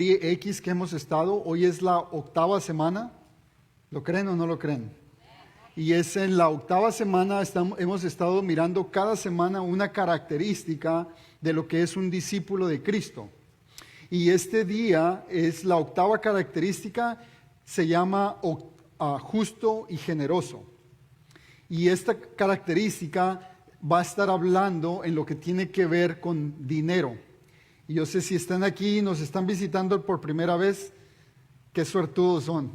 serie X que hemos estado. Hoy es la 8ª semana. ¿Lo creen o no lo creen? Y es en la 8ª semana, hemos estado mirando cada semana una característica de lo que es un discípulo de Cristo. Y este día es la 8ª característica, se llama justo y generoso. Y esta característica va a estar hablando en lo que tiene que ver con dinero. Y yo sé si están aquí y nos están visitando por primera vez, qué suertudos son.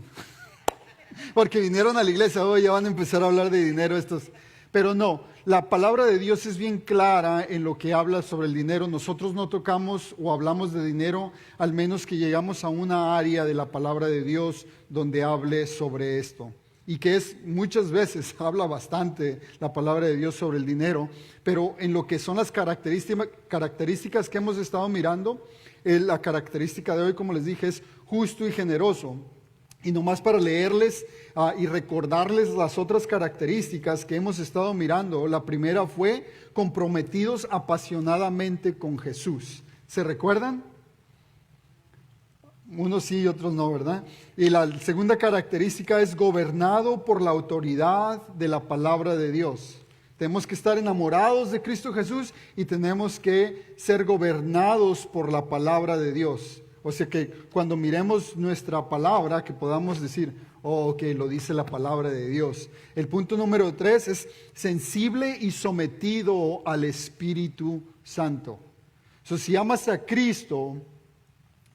Porque vinieron a la iglesia, hoy ya van a empezar a hablar de dinero estos. Pero no, la palabra de Dios es bien clara en lo que habla sobre el dinero. Nosotros no tocamos o hablamos de dinero, al menos que llegamos a una área de la palabra de Dios donde hable sobre esto. Y que es muchas veces, habla bastante la palabra de Dios sobre el dinero, pero en lo que son las características que hemos estado mirando, la característica de hoy, como les dije, es justo y generoso. Y nomás para leerles y recordarles las otras características que hemos estado mirando, la primera fue comprometidos apasionadamente con Jesús. ¿Se recuerdan? Unos sí y otros no, ¿verdad? Y la segunda característica es gobernado por la autoridad de la palabra de Dios. Tenemos que estar enamorados de Cristo Jesús y tenemos que ser gobernados por la palabra de Dios. O sea que cuando miremos nuestra palabra, que podamos decir, oh, ok, lo dice la palabra de Dios. El punto número 3 es sensible y sometido al Espíritu Santo. Si amas a Cristo,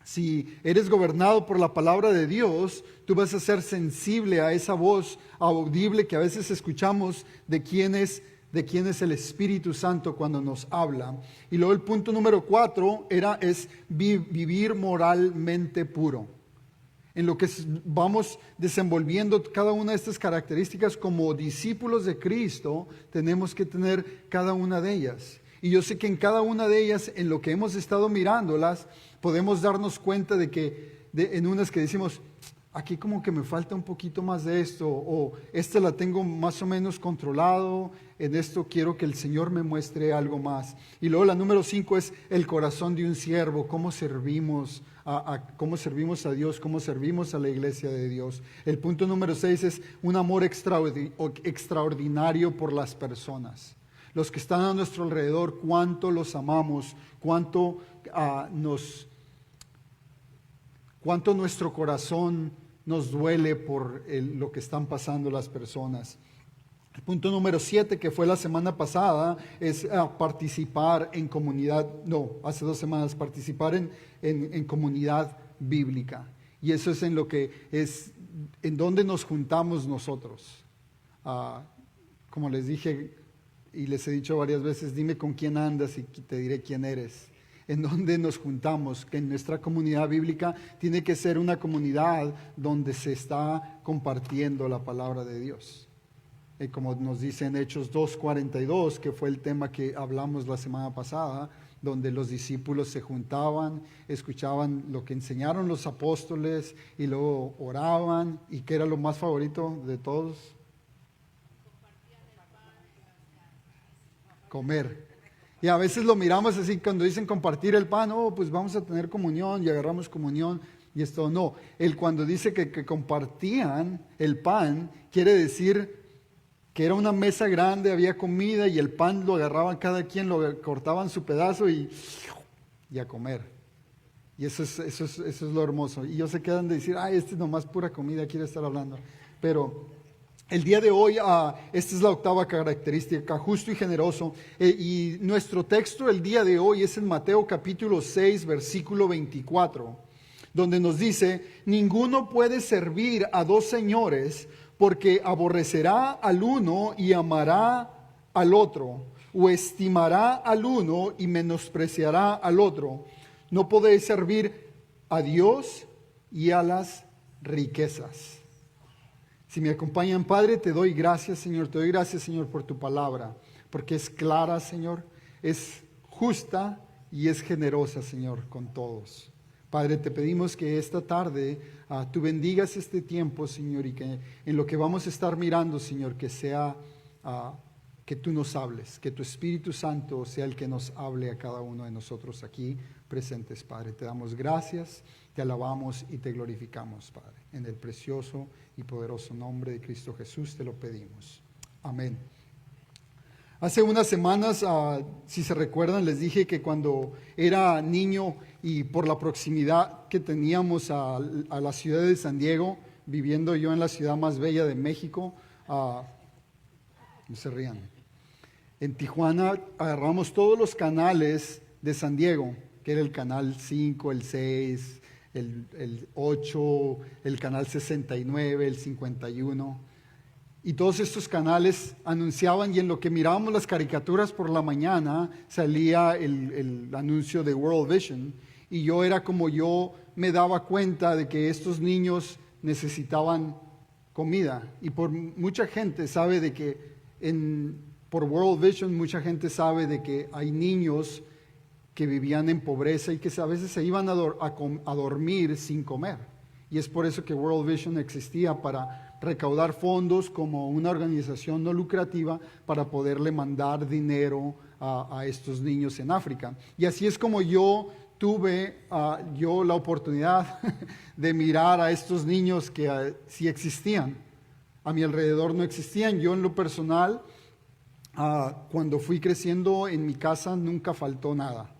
si eres gobernado por la palabra de Dios, tú vas a ser sensible a esa voz audible que a veces escuchamos de quién es el Espíritu Santo cuando nos habla. Y luego el punto número 4 es vivir moralmente puro. En lo que vamos desenvolviendo cada una de estas características como discípulos de Cristo, tenemos que tener cada una de ellas. Y yo sé que en cada una de ellas, en lo que hemos estado mirándolas, podemos darnos cuenta de que en unas que decimos, aquí como que me falta un poquito más de esto, o esta la tengo más o menos controlado, en esto quiero que el Señor me muestre algo más. Y luego la número 5 es el corazón de un siervo, cómo servimos a Dios, cómo servimos a la iglesia de Dios. El punto número 6 es un amor extraordinario por las personas. Los que están a nuestro alrededor, cuánto los amamos, cuánto nuestro corazón nos duele por lo que están pasando las personas. El punto número 7, que fue la semana pasada, es participar en comunidad, hace 2 semanas, participar en comunidad bíblica. Y eso es en lo que es, en donde nos juntamos nosotros. Como les dije y les he dicho varias veces, dime con quién andas y te diré quién eres. En donde nos juntamos, que en nuestra comunidad bíblica tiene que ser una comunidad donde se está compartiendo la palabra de Dios. Como nos dice en Hechos 2:42, que fue el tema que hablamos la semana pasada, donde los discípulos se juntaban, escuchaban lo que enseñaron los apóstoles y luego oraban. ¿Y qué era lo más favorito de todos? Comer. Y a veces lo miramos así, cuando dicen compartir el pan, pues vamos a tener comunión y agarramos comunión y esto no. Cuando dice que compartían el pan, quiere decir que era una mesa grande, había comida y el pan lo agarraban cada quien, lo cortaban su pedazo y a comer. Y eso es lo hermoso. Y ellos se quedan de decir, este nomás pura comida quiere estar hablando. Pero el día de hoy, esta es la 8ª característica, justo y generoso. Y nuestro texto el día de hoy es en Mateo capítulo 6, versículo 24, donde nos dice, ninguno puede servir a 2 señores, porque aborrecerá al uno y amará al otro, o estimará al uno y menospreciará al otro. No podéis servir a Dios y a las riquezas. Si me acompañan, Padre, te doy gracias, Señor. Te doy gracias, Señor, por tu palabra, porque es clara, Señor, es justa y es generosa, Señor, con todos. Padre, te pedimos que esta tarde tú bendigas este tiempo, Señor, y que en lo que vamos a estar mirando, Señor, que sea que tú nos hables, que tu Espíritu Santo sea el que nos hable a cada uno de nosotros aquí presentes, Padre. Te damos gracias, te alabamos y te glorificamos, Padre. En el precioso y poderoso nombre de Cristo Jesús te lo pedimos. Amén. Hace unas semanas, si se recuerdan, les dije que cuando era niño y por la proximidad que teníamos a la ciudad de San Diego, viviendo yo en la ciudad más bella de México, no se rían, en Tijuana agarramos todos los canales de San Diego, que era el canal 5, el 6, el 8, el canal 69, el 51. Y todos estos canales anunciaban, y en lo que mirábamos las caricaturas por la mañana, salía el anuncio de World Vision. Y yo me daba cuenta de que estos niños necesitaban comida. Y por mucha gente sabe de que por World Vision, mucha gente sabe de que hay niños que vivían en pobreza y que a veces se iban a dormir sin comer. Y es por eso que World Vision existía, para recaudar fondos como una organización no lucrativa para poderle mandar dinero a estos niños en África. Y así es como yo tuve la oportunidad de mirar a estos niños que sí existían. A mi alrededor no existían. Yo en lo personal, cuando fui creciendo en mi casa nunca faltó nada.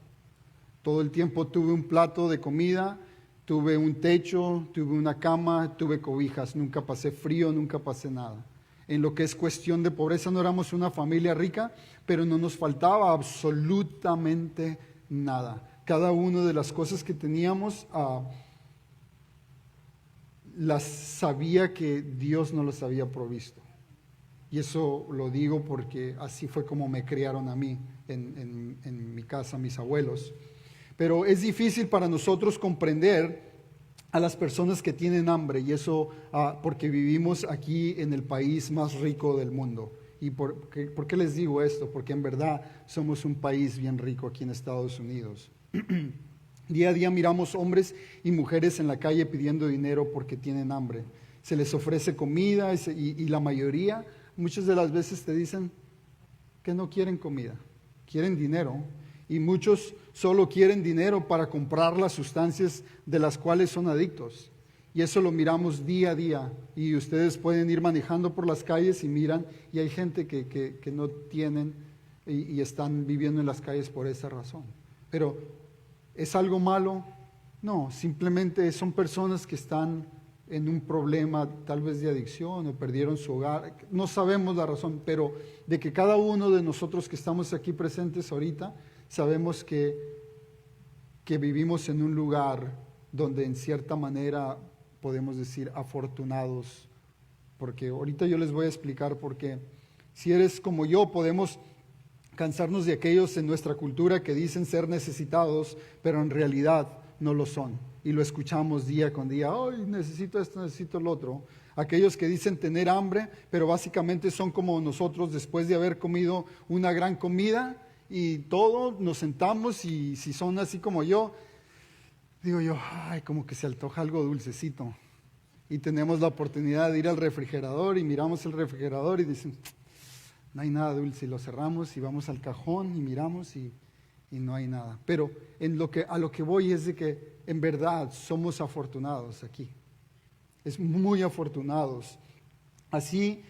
Todo el tiempo tuve un plato de comida, tuve un techo, tuve una cama, tuve cobijas. Nunca pasé frío, nunca pasé nada. En lo que es cuestión de pobreza, no éramos una familia rica, pero no nos faltaba absolutamente nada. Cada una de las cosas que teníamos, las sabía que Dios nos las había provisto. Y eso lo digo porque así fue como me criaron a mí en mi casa, mis abuelos. Pero es difícil para nosotros comprender a las personas que tienen hambre, y eso porque vivimos aquí en el país más rico del mundo. ¿Y por qué les digo esto? Porque en verdad somos un país bien rico aquí en Estados Unidos. Día a día miramos hombres y mujeres en la calle pidiendo dinero porque tienen hambre. Se les ofrece comida y la mayoría, muchas de las veces te dicen que no quieren comida, quieren dinero. Y muchos solo quieren dinero para comprar las sustancias de las cuales son adictos. Y eso lo miramos día a día. Y ustedes pueden ir manejando por las calles y miran, y hay gente que no tienen y están viviendo en las calles por esa razón. Pero ¿es algo malo? No, simplemente son personas que están en un problema tal vez de adicción o perdieron su hogar. No sabemos la razón, pero de que cada uno de nosotros que estamos aquí presentes ahorita, sabemos que vivimos en un lugar donde en cierta manera podemos decir afortunados, porque ahorita yo les voy a explicar por qué. Si eres como yo, podemos cansarnos de aquellos en nuestra cultura que dicen ser necesitados, pero en realidad no lo son. Y lo escuchamos día con día. Ay, necesito esto, necesito lo otro. Aquellos que dicen tener hambre, pero básicamente son como nosotros después de haber comido una gran comida y todo, nos sentamos, y si son así como yo, digo yo, ay, como que se antoja algo dulcecito. Y tenemos la oportunidad de ir al refrigerador y miramos el refrigerador y dicen, no hay nada dulce, y lo cerramos y vamos al cajón y miramos y no hay nada. Pero a lo que voy es de que en verdad somos afortunados aquí. Es muy afortunados. Así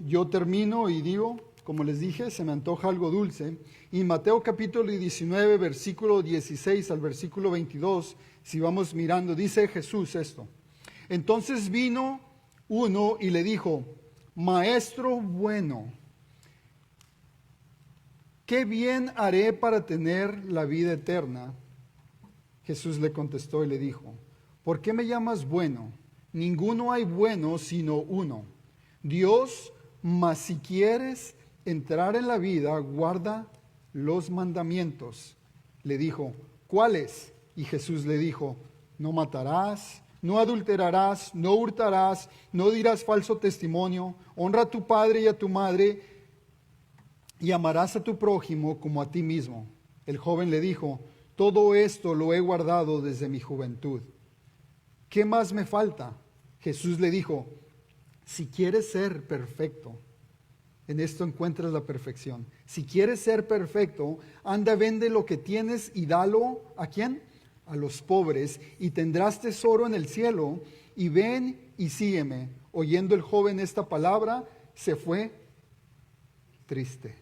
yo termino y digo, como les dije, se me antoja algo dulce. Y en Mateo capítulo 19, versículo 16 al versículo 22, si vamos mirando, dice Jesús esto. Entonces vino uno y le dijo, Maestro bueno, ¿qué bien haré para tener la vida eterna? Jesús le contestó y le dijo, ¿por qué me llamas bueno? Ninguno hay bueno sino uno, Dios. Mas si quieres entrar en la vida, guarda los mandamientos. Le dijo, ¿cuáles? Y Jesús le dijo, no matarás, no adulterarás, no hurtarás, no dirás falso testimonio, honra a tu padre y a tu madre, y amarás a tu prójimo como a ti mismo. El joven le dijo, todo esto lo he guardado desde mi juventud. ¿Qué más me falta? Jesús le dijo, si quieres ser perfecto, En esto encuentras la perfección. Si quieres ser perfecto, anda, vende lo que tienes y dalo, ¿a quién? A los pobres, y tendrás tesoro en el cielo, y ven y sígueme. Oyendo el joven esta palabra, se fue triste.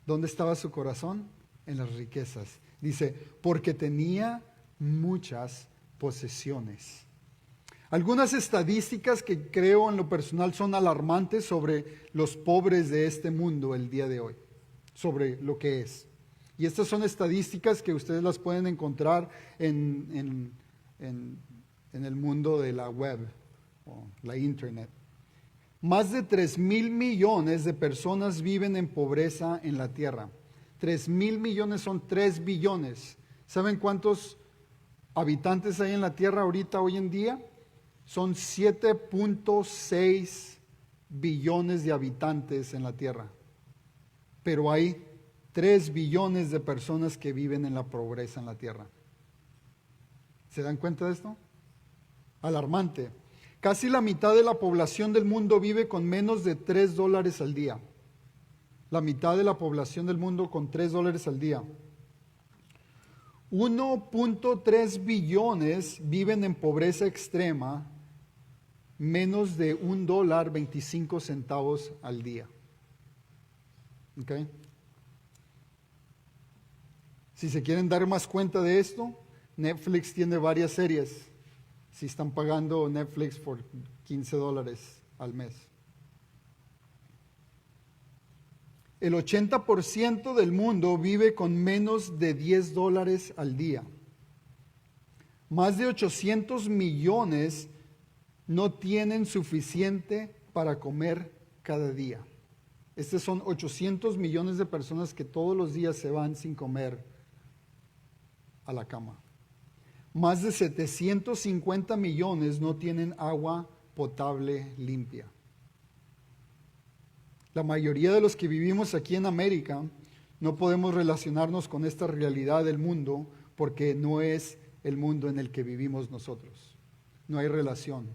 ¿Dónde estaba su corazón? En las riquezas. Dice, porque tenía muchas posesiones. Algunas estadísticas que creo en lo personal son alarmantes sobre los pobres de este mundo el día de hoy, sobre lo que es. Y estas son estadísticas que ustedes las pueden encontrar en el mundo de la web o la internet. Más de 3,000 millones de personas viven en pobreza en la tierra. 3,000 millones son 3 billones. ¿Saben cuántos habitantes hay en la tierra ahorita, hoy en día? Son 7.6 billones de habitantes en la tierra. Pero hay 3 billones de personas que viven en la pobreza en la tierra. ¿Se dan cuenta de esto? Alarmante. Casi la mitad de la población del mundo vive con menos de $3 al día. La mitad de la población del mundo con $3 al día. 1.3 billones viven en pobreza extrema, menos de $1.25 al día. ¿Ok? Si se quieren dar más cuenta de esto, Netflix tiene varias series. Si están pagando Netflix por $15 al mes. El 80% del mundo vive con menos de $10 al día. Más de 800 millones no tienen suficiente para comer cada día. Estos son 800 millones de personas que todos los días se van sin comer a la cama. Más de 750 millones no tienen agua potable limpia. La mayoría de los que vivimos aquí en América no podemos relacionarnos con esta realidad del mundo porque no es el mundo en el que vivimos nosotros. No hay relación.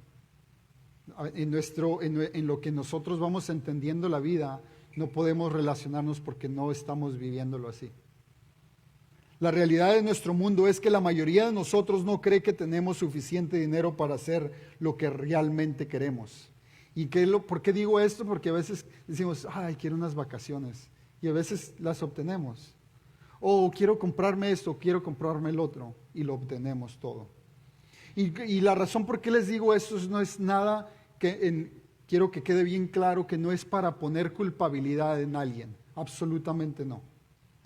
En lo que nosotros vamos entendiendo la vida, no podemos relacionarnos porque no estamos viviéndolo así. La realidad de nuestro mundo es que la mayoría de nosotros no cree que tenemos suficiente dinero para hacer lo que realmente queremos. ¿Por qué digo esto? Porque a veces decimos, ay, quiero unas vacaciones, y a veces las obtenemos. O quiero comprarme esto, quiero comprarme el otro, y lo obtenemos todo. Y la razón por qué les digo esto no es nada quiero que quede bien claro que no es para poner culpabilidad en alguien, absolutamente no.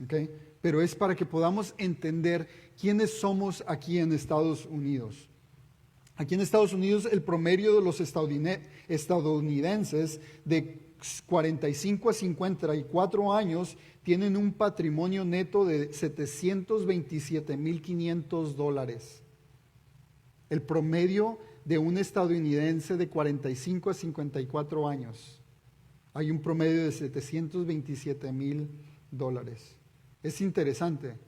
¿Okay? Pero es para que podamos entender quiénes somos aquí en Estados Unidos. Aquí en Estados Unidos el promedio de los estadounidenses de 45 a 54 años tienen un patrimonio neto de $727,500. El promedio de un estadounidense de 45 a 54 años. Hay un promedio de $727,000. Es interesante.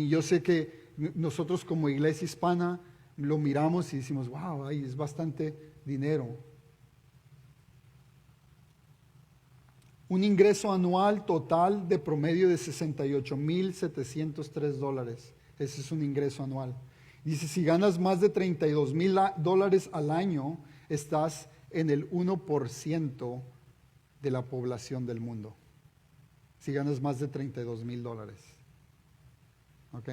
Yo sé que nosotros como iglesia hispana lo miramos y decimos, wow, es bastante dinero. Un ingreso anual total de promedio de $68,703. Ese es un ingreso anual. Dice, si ganas más de $32,000 al año, estás en el 1% de la población del mundo. Si ganas más de $32,000. ¿Ok?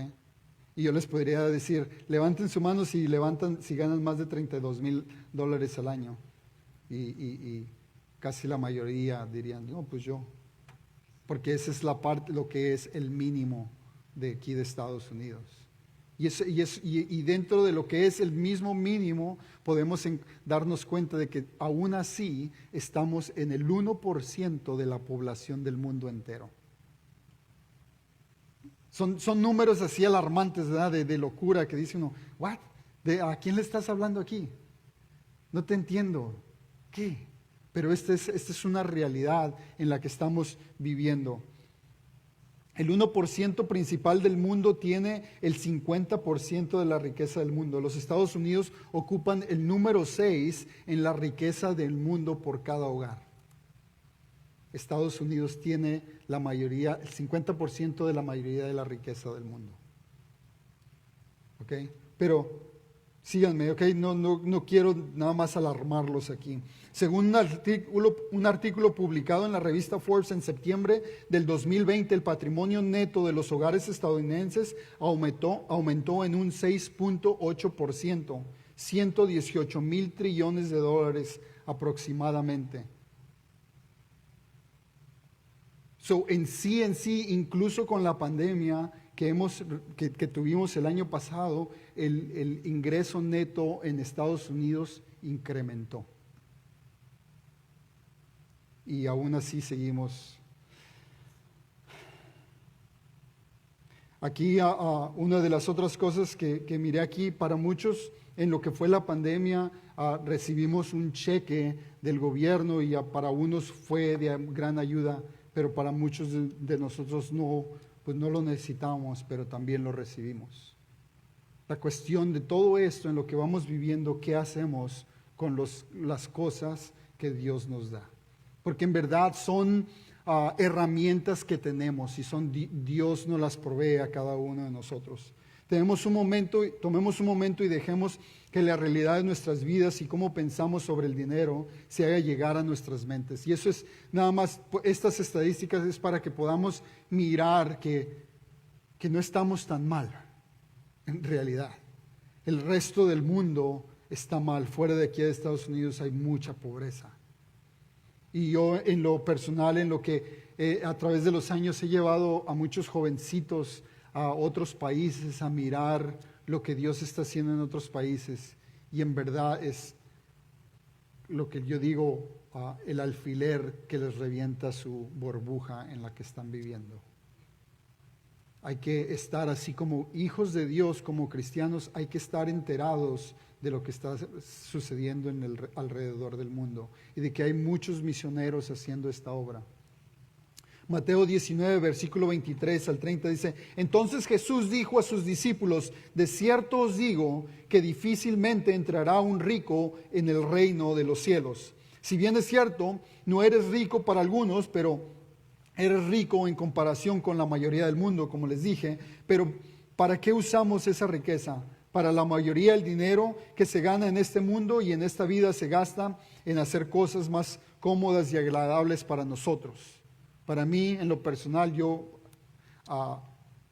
Y yo les podría decir, levanten su mano si ganan más de $32,000 al año. Y casi la mayoría dirían, no, pues yo. Porque esa es la parte, lo que es el mínimo de aquí de Estados Unidos. Y dentro de lo que es el mismo mínimo, podemos darnos cuenta de que aún así estamos en el 1% de la población del mundo entero. Son números así alarmantes, ¿verdad? De locura, que dice uno, ¿what? ¿A quién le estás hablando aquí? No te entiendo. ¿Qué? Pero esta es una realidad en la que estamos viviendo. El 1% principal del mundo tiene el 50% de la riqueza del mundo. Los Estados Unidos ocupan el número 6 en la riqueza del mundo por cada hogar. Estados Unidos tiene la mayoría, el 50% de la mayoría de la riqueza del mundo. ¿Ok? Pero síganme, ¿ok? No quiero nada más alarmarlos aquí. Según un artículo publicado en la revista Forbes en septiembre del 2020, el patrimonio neto de los hogares estadounidenses aumentó en un 6.8%, 118,000 trillones de dólares aproximadamente. En sí, incluso con la pandemia que tuvimos el año pasado, el ingreso neto en Estados Unidos incrementó. Y aún así seguimos. Aquí una de las otras cosas que miré aquí, para muchos en lo que fue la pandemia, recibimos un cheque del gobierno y para unos fue de gran ayuda, pero para muchos de nosotros no lo necesitamos, pero también lo recibimos. La cuestión de todo esto en lo que vamos viviendo, ¿qué hacemos con las cosas que Dios nos da? Porque en verdad son herramientas que tenemos y Dios nos las provee a cada uno de nosotros. Tomemos un momento y dejemos que la realidad de nuestras vidas y cómo pensamos sobre el dinero se haga llegar a nuestras mentes. Y eso es nada más, estas estadísticas es para que podamos mirar que no estamos tan mal, en realidad. El resto del mundo está mal. Fuera de aquí de Estados Unidos hay mucha pobreza. Y yo en lo personal, en lo que a través de los años he llevado a muchos jovencitos a otros países a mirar lo que Dios está haciendo en otros países, y en verdad es lo que yo digo, el alfiler que les revienta su burbuja en la que están viviendo. Hay que estar así como hijos de Dios, como cristianos, hay que estar enterados de lo que está sucediendo alrededor del mundo y de que hay muchos misioneros haciendo esta obra. Mateo 19, versículo 23 al 30 dice: entonces Jesús dijo a sus discípulos: de cierto os digo que difícilmente entrará un rico en el reino de los cielos. Si bien es cierto, no eres rico para algunos, pero eres rico en comparación con la mayoría del mundo, como les dije. Pero ¿para qué usamos esa riqueza? Para la mayoría el dinero que se gana en este mundo y en esta vida se gasta en hacer cosas más cómodas y agradables para nosotros. Para mí, en lo personal,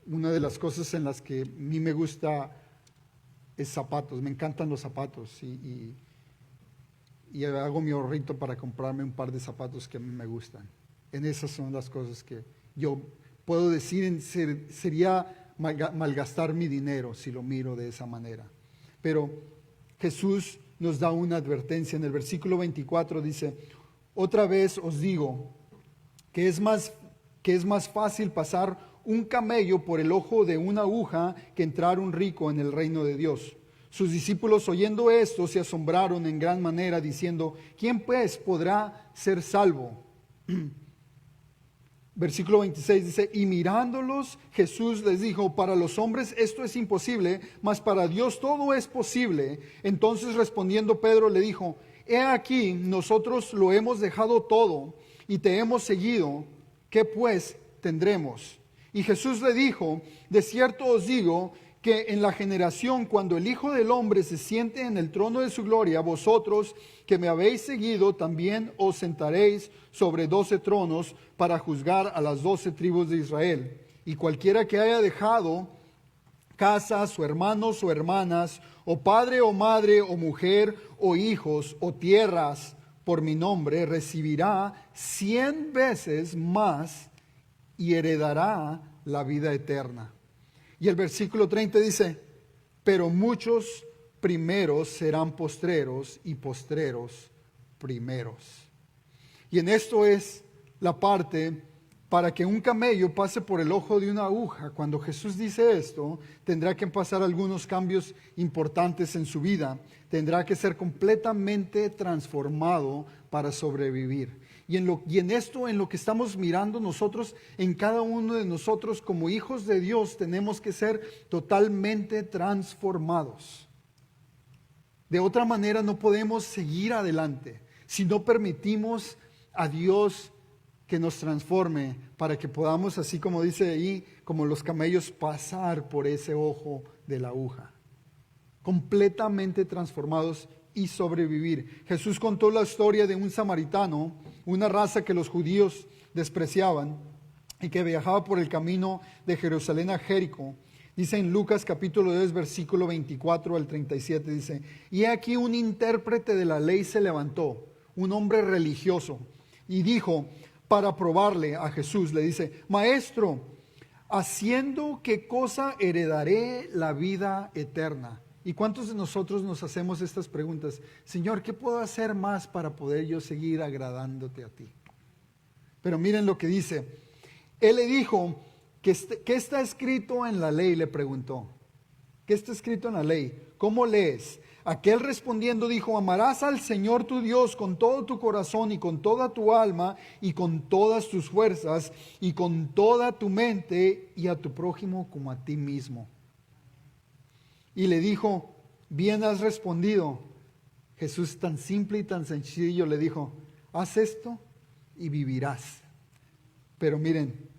una de las cosas en las que a mí me gusta es zapatos. Me encantan los zapatos y hago mi ahorrito para comprarme un par de zapatos que a mí me gustan. En esas son las cosas que yo puedo decir, sería malgastar mi dinero si lo miro de esa manera. Pero Jesús nos da una advertencia. En el versículo 24 dice: otra vez os digo que es más fácil pasar un camello por el ojo de una aguja que entrar un rico en el reino de Dios. Sus discípulos, oyendo esto, se asombraron en gran manera, diciendo: ¿quién pues podrá ser salvo? Versículo 26 dice: y mirándolos, Jesús les dijo: para los hombres esto es imposible, mas para Dios todo es posible. Entonces respondiendo Pedro le dijo: he aquí, nosotros lo hemos dejado todo y te hemos seguido. ¿Qué pues tendremos? Y Jesús le dijo: de cierto os digo que en la generación cuando el Hijo del Hombre se siente en el trono de su gloria, vosotros que me habéis seguido también os sentaréis sobre 12 tronos para juzgar a las 12 tribus de Israel. Y cualquiera que haya dejado casas o hermanos o hermanas, o padre o madre o mujer o hijos o tierras por mi nombre, recibirá 100 veces más y heredará la vida eterna. Y el versículo 30 dice: pero muchos primeros serán postreros y postreros primeros. Y en esto es la parte Para que un camello pase por el ojo de una aguja, cuando Jesús dice esto, tendrá que pasar algunos cambios importantes en su vida. Tendrá que ser completamente transformado para sobrevivir. Y en esto, en lo que estamos mirando nosotros, en cada uno de nosotros como hijos de Dios, tenemos que ser totalmente transformados. De otra manera no podemos seguir adelante si no permitimos a Dios que nos transforme para que podamos, así como dice ahí, como los camellos, pasar por ese ojo de la aguja. Completamente transformados y sobrevivir. Jesús contó la historia de un samaritano, una raza que los judíos despreciaban y que viajaba por el camino de Jerusalén a Jericó. Dice en Lucas capítulo 2, versículo 24 al 37, dice: y aquí un intérprete de la ley se levantó, un hombre religioso, y dijo, para probarle a Jesús, le dice: Maestro, ¿haciendo qué cosa heredaré la vida eterna? ¿Y cuántos de nosotros nos hacemos estas preguntas? Señor, ¿qué puedo hacer más para poder yo seguir agradándote a ti? Pero miren lo que dice. Él le dijo, ¿qué está escrito en la ley? Le preguntó. ¿Qué está escrito en la ley? ¿Cómo lees? Aquel respondiendo dijo: amarás al Señor tu Dios con todo tu corazón y con toda tu alma y con todas tus fuerzas y con toda tu mente, y a tu prójimo como a ti mismo. Y le dijo: bien has respondido. Jesús, tan simple y tan sencillo, le dijo: haz esto y vivirás. Pero miren,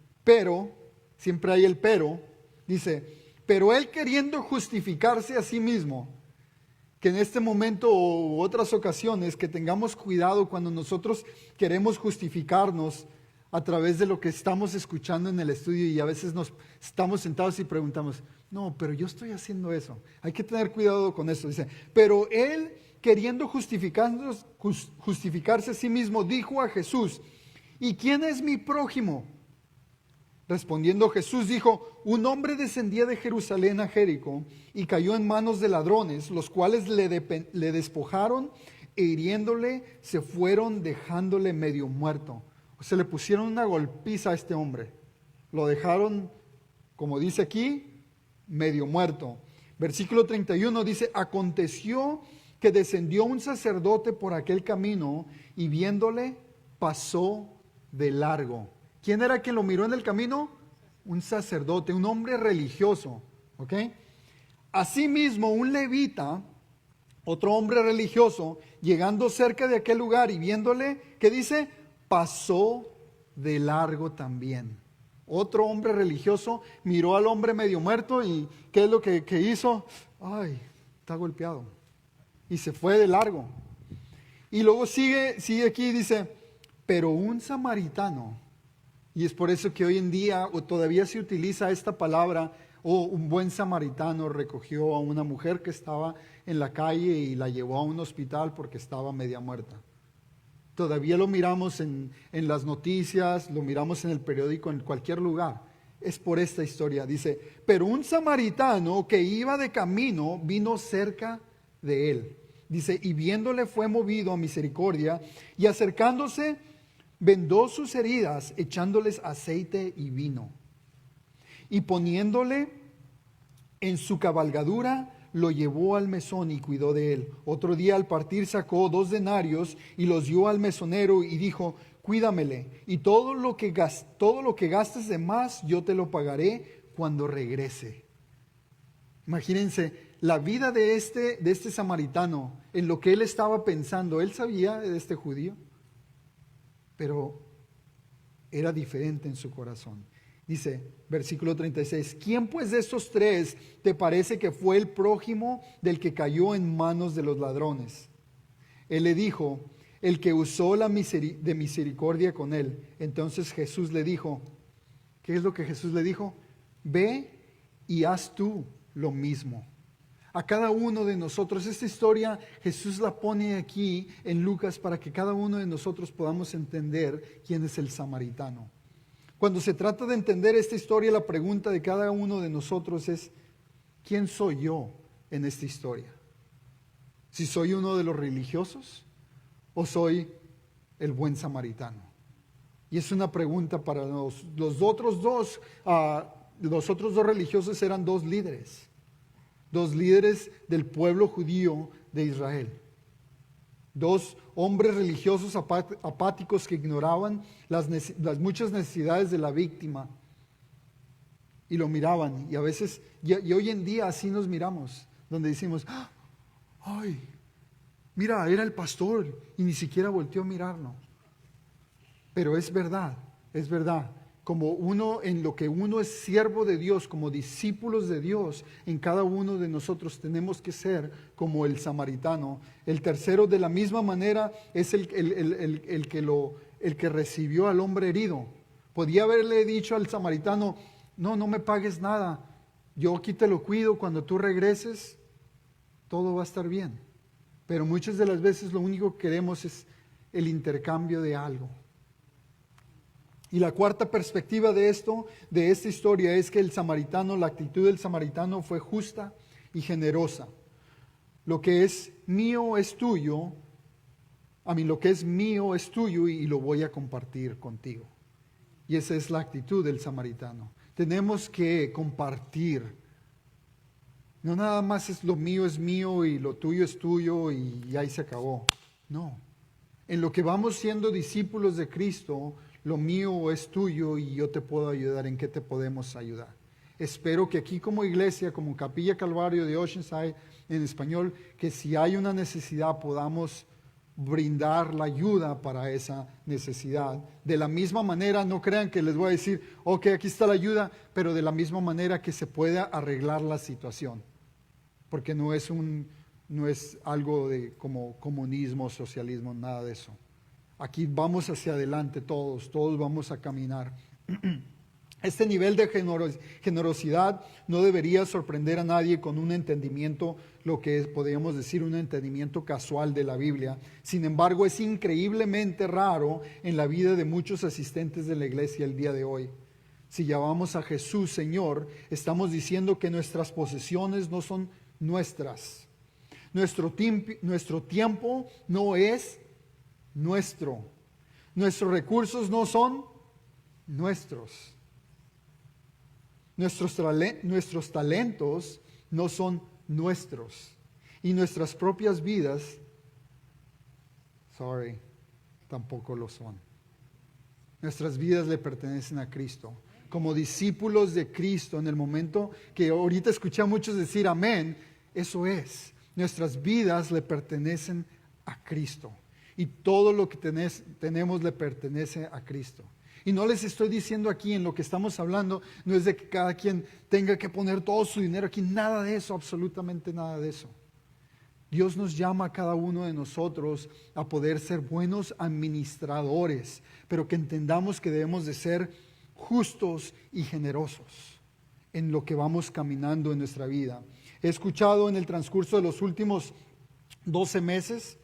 siempre hay el pero, dice: pero él, queriendo justificarse a sí mismo, que en este momento u otras ocasiones que tengamos cuidado cuando nosotros queremos justificarnos a través de lo que estamos escuchando en el estudio, y a veces nos estamos sentados y preguntamos: no, pero yo estoy haciendo eso. Hay que tener cuidado con eso. Dice: pero él, queriendo justificarse a sí mismo, dijo a Jesús: ¿y quién es mi prójimo? Respondiendo Jesús dijo: un hombre descendía de Jerusalén a Jericó y cayó en manos de ladrones, los cuales le despojaron e hiriéndole se fueron, dejándole medio muerto. O sea, le pusieron una golpiza a este hombre. Lo dejaron, como dice aquí, medio muerto. Versículo 31 dice: aconteció que descendió un sacerdote por aquel camino y viéndole pasó de largo. ¿Quién era quien lo miró en el camino? Un sacerdote, un hombre religioso. ¿Ok? Asimismo, un levita, otro hombre religioso, llegando cerca de aquel lugar y viéndole, ¿qué dice? Pasó de largo también. Otro hombre religioso miró al hombre medio muerto y ¿qué es lo que hizo? Ay, está golpeado. Y se fue de largo. Y luego sigue aquí y dice: pero un samaritano. Y es por eso que hoy en día o todavía se utiliza esta palabra, o un buen samaritano recogió a una mujer que estaba en la calle y la llevó a un hospital porque estaba media muerta. Todavía lo miramos en las noticias, lo miramos en el periódico, en cualquier lugar. Es por esta historia. Dice: pero un samaritano que iba de camino vino cerca de él. Dice: y viéndole fue movido a misericordia, y acercándose vendó sus heridas, echándoles aceite y vino. Y poniéndole en su cabalgadura, lo llevó al mesón y cuidó de él. Otro día al partir sacó 2 denarios y los dio al mesonero y dijo: cuídamele, y todo lo que gastes de más yo te lo pagaré cuando regrese. Imagínense la vida de este samaritano, en lo que él estaba pensando. Él sabía de este judío, pero era diferente en su corazón. Dice, versículo 36, ¿quién pues de estos 3 te parece que fue el prójimo del que cayó en manos de los ladrones? Él le dijo: el que usó de misericordia con él. Entonces Jesús le dijo, ¿qué es lo que Jesús le dijo? Ve y haz tú lo mismo. A cada uno de nosotros, esta historia Jesús la pone aquí en Lucas para que cada uno de nosotros podamos entender quién es el samaritano. Cuando se trata de entender esta historia, la pregunta de cada uno de nosotros es: ¿quién soy yo en esta historia? ¿Si soy uno de los religiosos o soy el buen samaritano? Y es una pregunta para los otros dos. Los otros dos religiosos eran dos líderes del pueblo judío de Israel. Dos hombres religiosos apáticos que ignoraban las muchas necesidades de la víctima y lo miraban. Y a veces, y hoy en día así nos miramos, donde decimos, ¡ay! Mira, era el pastor y ni siquiera volteó a mirarlo. Pero es verdad. Como en lo que uno es siervo de Dios, como discípulos de Dios, en cada uno de nosotros tenemos que ser como el samaritano. El tercero, de la misma manera, es el que recibió al hombre herido. Podía haberle dicho al samaritano, no me pagues nada, yo aquí te lo cuido, cuando tú regreses, todo va a estar bien. Pero muchas de las veces lo único que queremos es el intercambio de algo. Y la cuarta perspectiva de esta historia, es que la actitud del samaritano fue justa y generosa. Lo que es mío es tuyo, lo que es mío es tuyo y lo voy a compartir contigo. Y esa es la actitud del samaritano. Tenemos que compartir. No nada más es lo mío es mío y lo tuyo es tuyo y ahí se acabó. No. En lo que vamos siendo discípulos de Cristo, lo mío es tuyo y yo te puedo ayudar. ¿En qué te podemos ayudar? Espero que aquí como iglesia, como Capilla Calvario de Oceanside en español, que si hay una necesidad podamos brindar la ayuda para esa necesidad. De la misma manera, no crean que les voy a decir, ok, aquí está la ayuda, pero de la misma manera que se pueda arreglar la situación. Porque no es algo de como comunismo, socialismo, nada de eso. Aquí vamos hacia adelante todos vamos a caminar. Este nivel de generosidad no debería sorprender a nadie con un entendimiento, lo que podríamos decir un entendimiento casual de la Biblia. Sin embargo, es increíblemente raro en la vida de muchos asistentes de la iglesia el día de hoy. Si llamamos a Jesús Señor, estamos diciendo que nuestras posesiones no son nuestras. Nuestro tiempo no es nuestro. Nuestros recursos no son nuestros. Nuestros talentos no son nuestros. Y nuestras propias vidas, tampoco lo son. Nuestras vidas le pertenecen a Cristo. Como discípulos de Cristo, en el momento que ahorita escuché a muchos decir amén, eso es. Nuestras vidas le pertenecen a Cristo. Y todo lo que tenemos le pertenece a Cristo. Y no les estoy diciendo aquí en lo que estamos hablando, no es de que cada quien tenga que poner todo su dinero aquí, nada de eso, absolutamente nada de eso. Dios nos llama a cada uno de nosotros a poder ser buenos administradores, pero que entendamos que debemos de ser justos y generosos en lo que vamos caminando en nuestra vida. He escuchado en el transcurso de los últimos 12 meses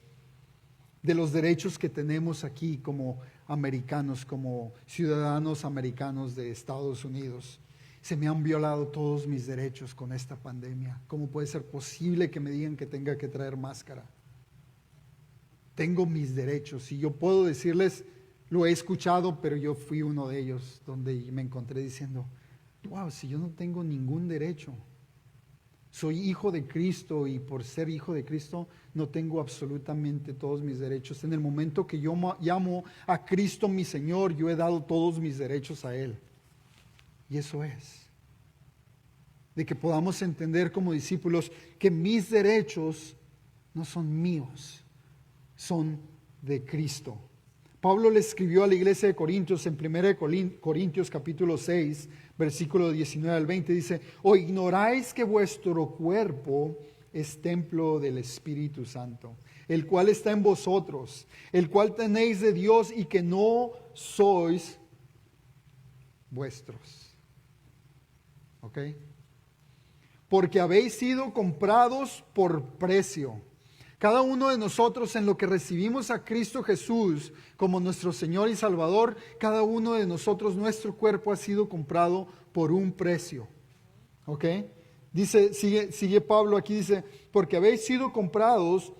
de los derechos que tenemos aquí como americanos, como ciudadanos americanos de Estados Unidos. Se me han violado todos mis derechos con esta pandemia. ¿Cómo puede ser posible que me digan que tenga que traer máscara? Tengo mis derechos y yo puedo decirles, lo he escuchado, pero yo fui uno de ellos donde me encontré diciendo, wow, si yo no tengo ningún derecho. Soy hijo de Cristo y por ser hijo de Cristo no tengo absolutamente todos mis derechos. En el momento que yo llamo a Cristo mi Señor, yo he dado todos mis derechos a Él. Y eso es. De que podamos entender como discípulos que mis derechos no son míos, son de Cristo. Pablo le escribió a la iglesia de Corintios en 1 Corintios capítulo 6, versículo 19 al 20, dice, ¿o ignoráis que vuestro cuerpo es templo del Espíritu Santo, el cual está en vosotros, el cual tenéis de Dios y que no sois vuestros? ¿Ok? Porque habéis sido comprados por precio. Cada uno de nosotros en lo que recibimos a Cristo Jesús como nuestro Señor y Salvador, cada uno de nosotros, nuestro cuerpo ha sido comprado por un precio. ¿Ok? Dice, sigue Pablo aquí, dice, porque habéis sido comprados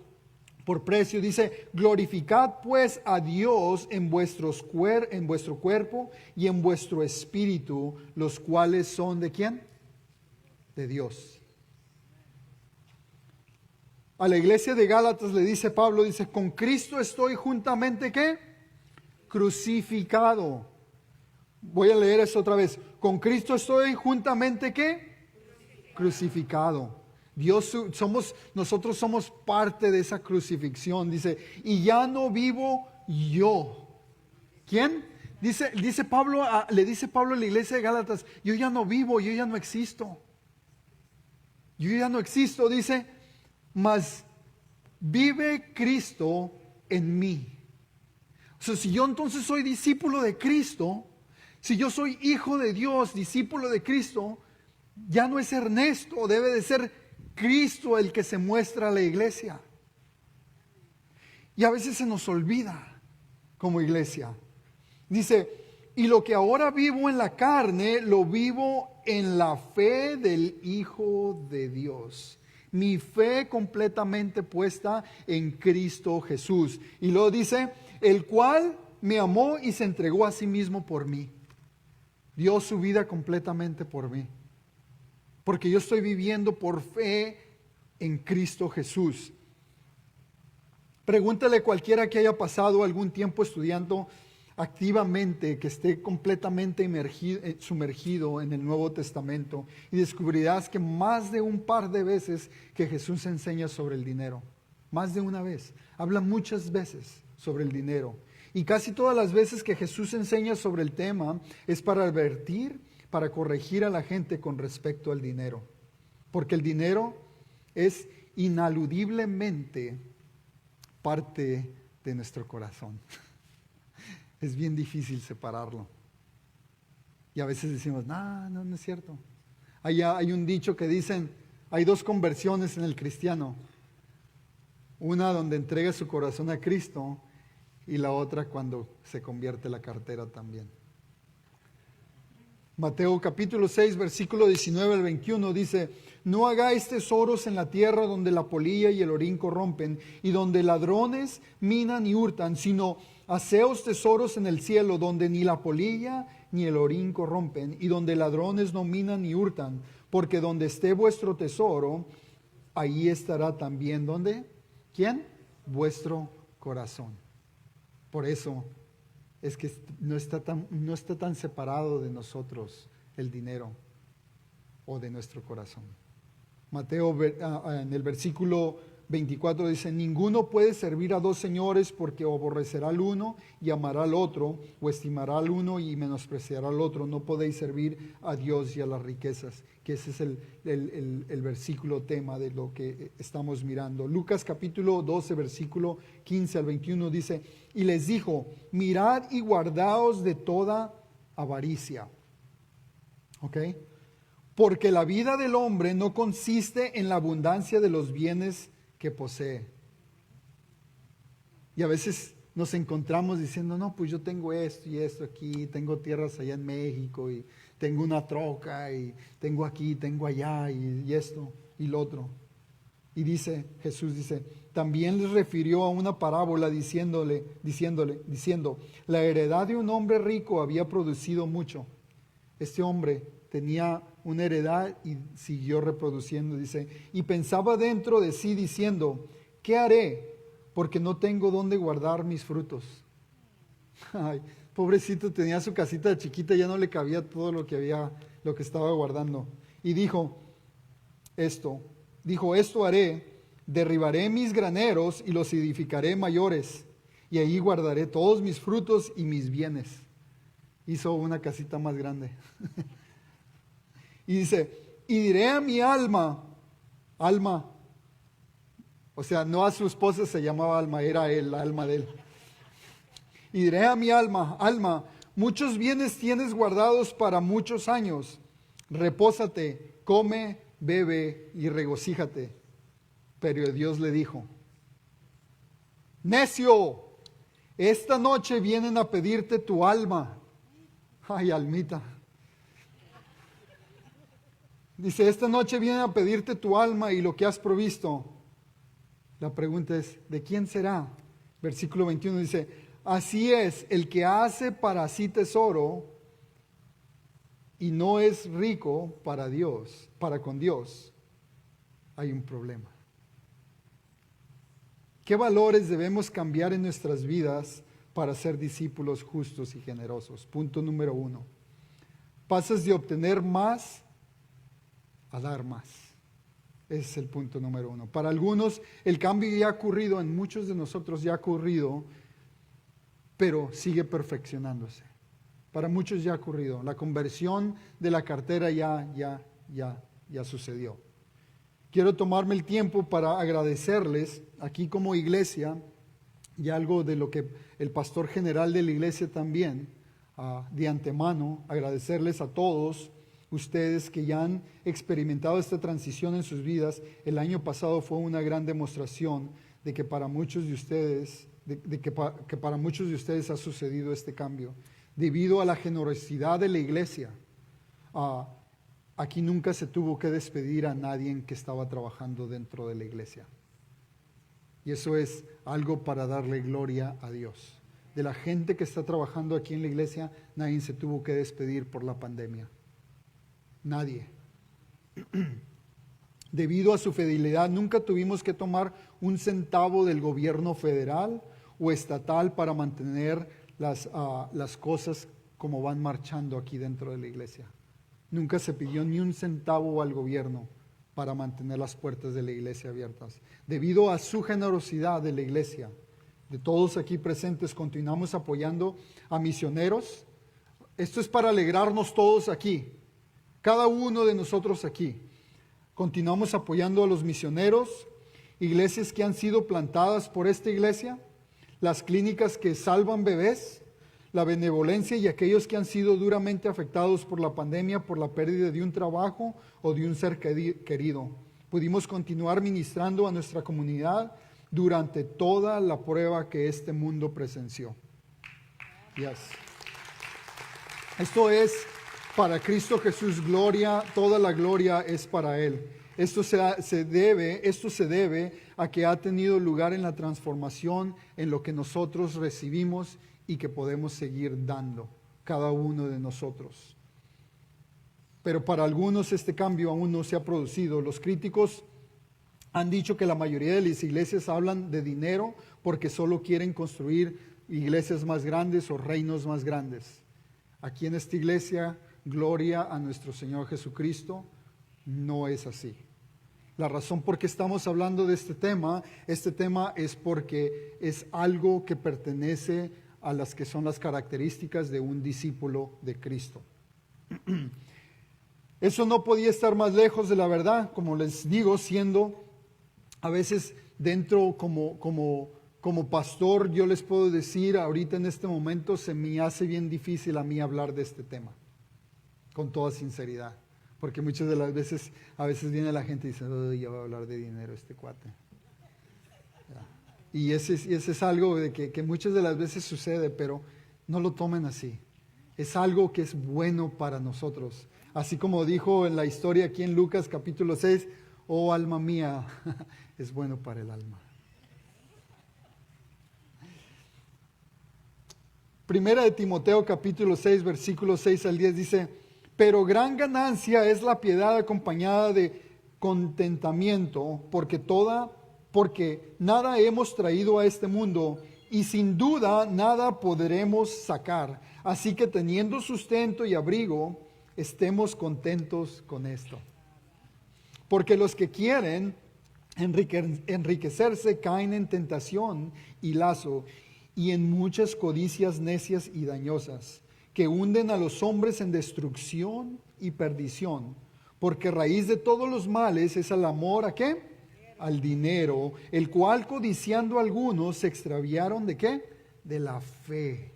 por precio. Dice, glorificad pues a Dios en vuestro cuerpo y en vuestro espíritu, los cuales son ¿de quién? De Dios. A la iglesia de Gálatas le dice Pablo, dice, con Cristo estoy juntamente ¿qué? Crucificado. Voy a leer eso otra vez. Con Cristo estoy juntamente ¿qué? Crucificado. Nosotros somos parte de esa crucifixión. Dice, y ya no vivo yo. ¿Quién? Dice Pablo, le dice Pablo a la iglesia de Gálatas, yo ya no vivo, yo ya no existo. Yo ya no existo, dice, mas vive Cristo en mí. O sea, si yo entonces soy discípulo de Cristo, si yo soy hijo de Dios, discípulo de Cristo, ya no es Ernesto, debe de ser Cristo el que se muestra a la iglesia. Y a veces se nos olvida como iglesia. Dice, y lo que ahora vivo en la carne, lo vivo en la fe del Hijo de Dios. Mi fe completamente puesta en Cristo Jesús. Y luego dice, el cual me amó y se entregó a sí mismo por mí. Dio su vida completamente por mí. Porque yo estoy viviendo por fe en Cristo Jesús. Pregúntale a cualquiera que haya pasado algún tiempo estudiando activamente, que esté completamente sumergido en el Nuevo Testamento, y descubrirás que más de un par de veces que Jesús enseña sobre el dinero. Más de una vez. Habla muchas veces sobre el dinero. Y casi todas las veces que Jesús enseña sobre el tema es para advertir, para corregir a la gente con respecto al dinero. Porque el dinero es inaludiblemente parte de nuestro corazón. Es bien difícil separarlo. Y a veces decimos, no es cierto. Hay un dicho que dicen, hay dos conversiones en el cristiano. Una donde entrega su corazón a Cristo y la otra cuando se convierte la cartera también. Mateo capítulo 6, versículo 19 al 21 dice, no hagáis tesoros en la tierra donde la polilla y el orín corrompen y donde ladrones minan y hurtan, sino haceos tesoros en el cielo donde ni la polilla ni el orín corrompen y donde ladrones no minan ni hurtan, porque donde esté vuestro tesoro, ahí estará también, ¿dónde? ¿Quién? Vuestro corazón. Por eso es que no está tan separado de nosotros el dinero o de nuestro corazón. Mateo en el versículo 24 dice, ninguno puede servir a dos señores porque o aborrecerá al uno y amará al otro, o estimará al uno y menospreciará al otro. No podéis servir a Dios y a las riquezas, que ese es el versículo tema de lo que estamos mirando. Lucas capítulo 12, versículo 15 al 21 dice, y les dijo, mirad y guardaos de toda avaricia. ¿Ok? Porque la vida del hombre no consiste en la abundancia de los bienes que posee. Y a veces nos encontramos diciendo, no, pues yo tengo esto y esto aquí, tengo tierras allá en México y tengo una troca y tengo aquí, tengo allá y esto y lo otro. Y Jesús dice, también les refirió a una parábola diciendo, la heredad de un hombre rico había producido mucho. Este hombre tenía una heredad y siguió reproduciendo, dice, y pensaba dentro de sí diciendo, ¿qué haré? Porque no tengo dónde guardar mis frutos. Ay, pobrecito, tenía su casita chiquita, ya no le cabía todo lo que estaba guardando. Y dijo, esto haré, derribaré mis graneros y los edificaré mayores, y ahí guardaré todos mis frutos y mis bienes. Hizo una casita más grande. Y dice, y diré a mi alma, o sea, no a su esposa se llamaba Alma, era él, la alma de él. Y diré a mi alma, muchos bienes tienes guardados para muchos años, repósate, come, bebe y regocíjate. Pero Dios le dijo, necio, esta noche vienen a pedirte tu alma. Ay, almita. Dice, esta noche vienen a pedirte tu alma y lo que has provisto. La pregunta es, ¿de quién será? Versículo 21 dice, así es, el que hace para sí tesoro y no es rico para Dios, para con Dios, hay un problema. ¿Qué valores debemos cambiar en nuestras vidas para ser discípulos justos y generosos? Punto número 1. Pasas de obtener más a dar más. Ese es el punto número 1. Para algunos el cambio ya ha ocurrido, en muchos de nosotros ya ha ocurrido, pero sigue perfeccionándose. Para muchos ya ha ocurrido. La conversión de la cartera ya sucedió. Quiero tomarme el tiempo para agradecerles aquí como iglesia y algo de lo que el pastor general de la iglesia también, de antemano, agradecerles a todos ustedes que ya han experimentado esta transición en sus vidas. El año pasado fue una gran demostración de que para muchos de ustedes, que para muchos de ustedes ha sucedido este cambio. Debido a la generosidad de la iglesia, aquí nunca se tuvo que despedir a nadie que estaba trabajando dentro de la iglesia. Y eso es algo para darle gloria a Dios. De la gente que está trabajando aquí en la iglesia, nadie se tuvo que despedir por la pandemia. Nadie. Debido a su fidelidad, nunca tuvimos que tomar un centavo del gobierno federal o estatal para mantener las cosas como van marchando aquí dentro de la iglesia. Nunca se pidió ni un centavo al gobierno para mantener las puertas de la iglesia abiertas. Debido a su generosidad de la iglesia, de todos aquí presentes, continuamos apoyando a misioneros. Esto es para alegrarnos todos aquí, cada uno de nosotros aquí. Continuamos apoyando a los misioneros, iglesias que han sido plantadas por esta iglesia, las clínicas que salvan bebés, la benevolencia y aquellos que han sido duramente afectados por la pandemia, por la pérdida de un trabajo o de un ser querido. Pudimos continuar ministrando a nuestra comunidad durante toda la prueba que este mundo presenció. Yes. Esto es para Cristo Jesús, gloria, toda la gloria es para Él. Esto se debe a que ha tenido lugar en la transformación en lo que nosotros recibimos y que podemos seguir dando, cada uno de nosotros. Pero para algunos este cambio aún no se ha producido. Los críticos han dicho que la mayoría de las iglesias hablan de dinero porque solo quieren construir iglesias más grandes o reinos más grandes. Aquí en esta iglesia, gloria a nuestro Señor Jesucristo, no es así. La razón por qué estamos hablando de este tema es porque es algo que pertenece a las que son las características de un discípulo de Cristo. Eso no podía estar más lejos de la verdad, como les digo, siendo a veces dentro como pastor, yo les puedo decir ahorita en este momento se me hace bien difícil a mí hablar de este tema, con toda sinceridad, porque muchas de las veces, a veces viene la gente y dice, ya va a hablar de dinero este cuate. Y ese es algo de que muchas de las veces sucede, pero no lo tomen así. Es algo que es bueno para nosotros. Así como dijo en la historia aquí en Lucas capítulo 6, oh alma mía, es bueno para el alma. Primera de Timoteo capítulo 6, versículos 6 al 10 dice, pero gran ganancia es la piedad acompañada de contentamiento, porque nada hemos traído a este mundo y sin duda nada podremos sacar. Así que teniendo sustento y abrigo, estemos contentos con esto. Porque los que quieren enriquecerse caen en tentación y lazo y en muchas codicias necias y dañosas, que hunden a los hombres en destrucción y perdición. Porque raíz de todos los males es el amor ¿a qué? Al dinero, el cual codiciando algunos se extraviaron ¿de qué? De la fe,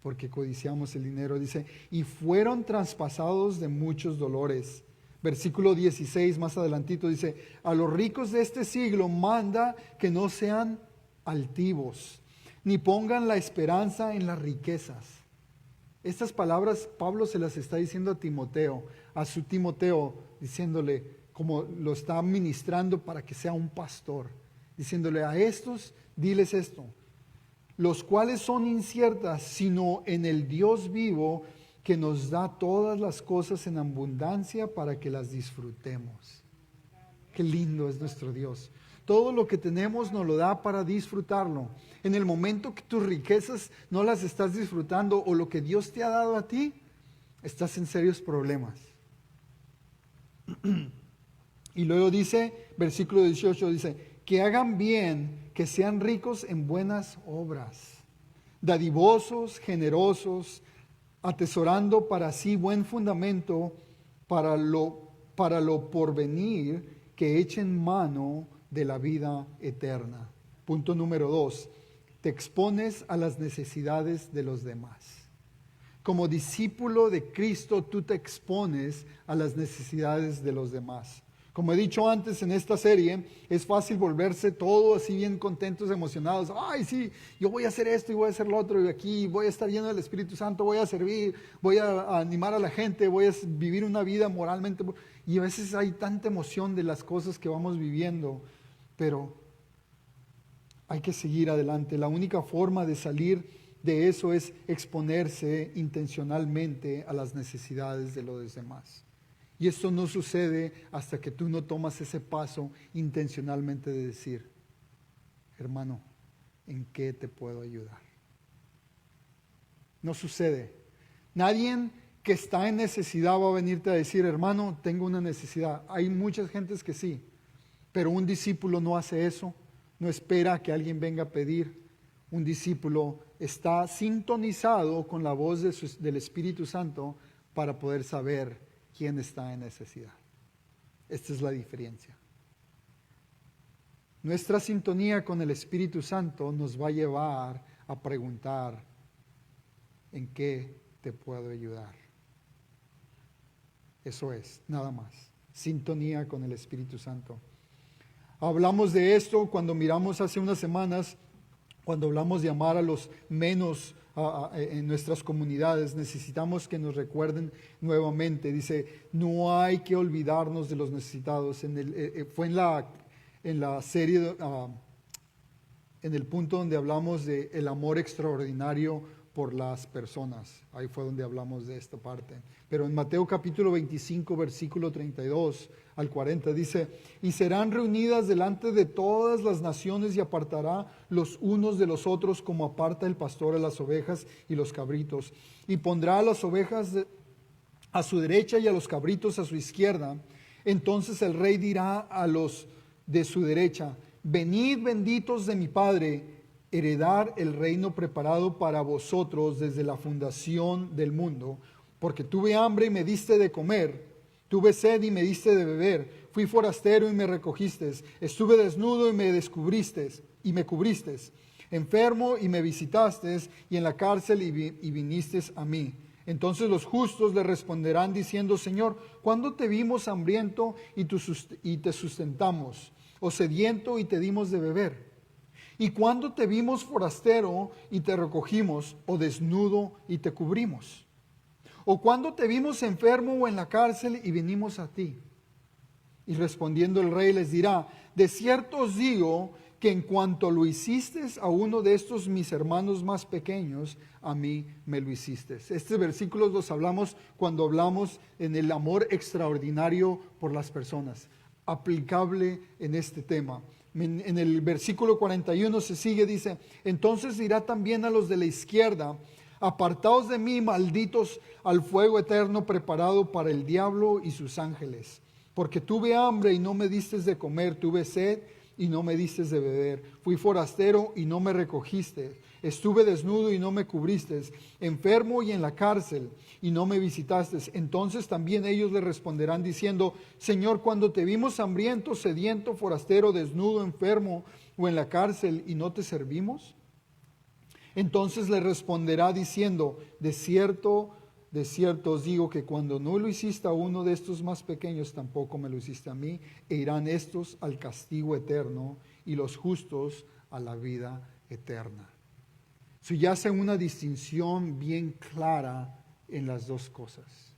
porque codiciamos el dinero, dice, y fueron traspasados de muchos dolores. Versículo 16, más adelantito, dice, a los ricos de este siglo manda que no sean altivos, ni pongan la esperanza en las riquezas. Estas palabras Pablo se las está diciendo a Timoteo, diciéndole, como lo está ministrando para que sea un pastor. diciéndole a estos, diles esto, los cuales son inciertas, sino en el Dios vivo que nos da todas las cosas en abundancia para que las disfrutemos. Qué lindo es nuestro Dios. Todo lo que tenemos nos lo da para disfrutarlo. En el momento que tus riquezas no las estás disfrutando o lo que Dios te ha dado a ti, estás en serios problemas. Y luego dice, versículo 18, dice, que hagan bien, que sean ricos en buenas obras, dadivosos, generosos, atesorando para sí buen fundamento para lo porvenir, que echen mano de la vida eterna. Punto número 2, te expones a las necesidades de los demás. Como discípulo de Cristo, tú te expones a las necesidades de los demás. Como he dicho antes en esta serie, es fácil volverse todo así bien contentos, emocionados. Ay, sí, yo voy a hacer esto y voy a hacer lo otro y aquí voy a estar lleno del Espíritu Santo, voy a servir, voy a animar a la gente, voy a vivir una vida moralmente. Y a veces hay tanta emoción de las cosas que vamos viviendo, pero hay que seguir adelante. La única forma de salir de eso es exponerse intencionalmente a las necesidades de los demás. Y esto no sucede hasta que tú no tomas ese paso intencionalmente de decir, hermano, ¿en qué te puedo ayudar? No sucede. Nadie que está en necesidad va a venirte a decir, hermano, tengo una necesidad. Hay muchas gentes que sí, pero un discípulo no hace eso, no espera que alguien venga a pedir. Un discípulo está sintonizado con la voz del Espíritu Santo para poder saber quién está en necesidad. Esta es la diferencia. Nuestra sintonía con el Espíritu Santo nos va a llevar a preguntar, ¿en qué te puedo ayudar? Eso es, nada más. Sintonía con el Espíritu Santo. Hablamos de esto cuando miramos hace unas semanas, cuando hablamos de amar a los menos en nuestras comunidades. Necesitamos que nos recuerden nuevamente. Dice, no hay que olvidarnos de los necesitados. Fue en la serie, en el punto donde hablamos de el amor extraordinario por las personas. Ahí fue donde hablamos de esta parte. Pero en Mateo capítulo 25, versículo 32 al 40 dice, y serán reunidas delante de todas las naciones y apartará los unos de los otros como aparta el pastor a las ovejas y los cabritos. Y pondrá a las ovejas a su derecha y a los cabritos a su izquierda. Entonces el rey dirá a los de su derecha, venid benditos de mi Padre, heredar el reino preparado para vosotros desde la fundación del mundo, porque tuve hambre y me diste de comer, tuve sed y me diste de beber, fui forastero y me recogiste, estuve desnudo y me descubriste y me cubriste, enfermo y me visitaste, y en la cárcel y viniste a mí. Entonces los justos le responderán diciendo, Señor, ¿cuándo te vimos hambriento y te sustentamos, o sediento y te dimos de beber? ¿Y cuándo te vimos forastero y te recogimos, o desnudo y te cubrimos? ¿O cuándo te vimos enfermo o en la cárcel y vinimos a ti? Y respondiendo el rey les dirá, de cierto os digo que en cuanto lo hiciste a uno de estos mis hermanos más pequeños, a mí me lo hiciste. Estos versículos los hablamos cuando hablamos en el amor extraordinario por las personas, aplicable en este tema. En el versículo 41 se sigue, dice, entonces dirá también a los de la izquierda, apartaos de mí, malditos, al fuego eterno preparado para el diablo y sus ángeles. Porque tuve hambre y no me distes de comer, tuve sed y no me distes de beber, fui forastero y no me recogiste, estuve desnudo y no me cubriste, enfermo y en la cárcel y no me visitaste. Entonces también ellos le responderán diciendo, Señor, cuando te vimos hambriento, sediento, forastero, desnudo, enfermo o en la cárcel y no te servimos. Entonces le responderá diciendo, de cierto os digo que cuando no lo hiciste a uno de estos más pequeños, tampoco me lo hiciste a mí, e irán estos al castigo eterno y los justos a la vida eterna. So ya hace una distinción bien clara en las dos cosas.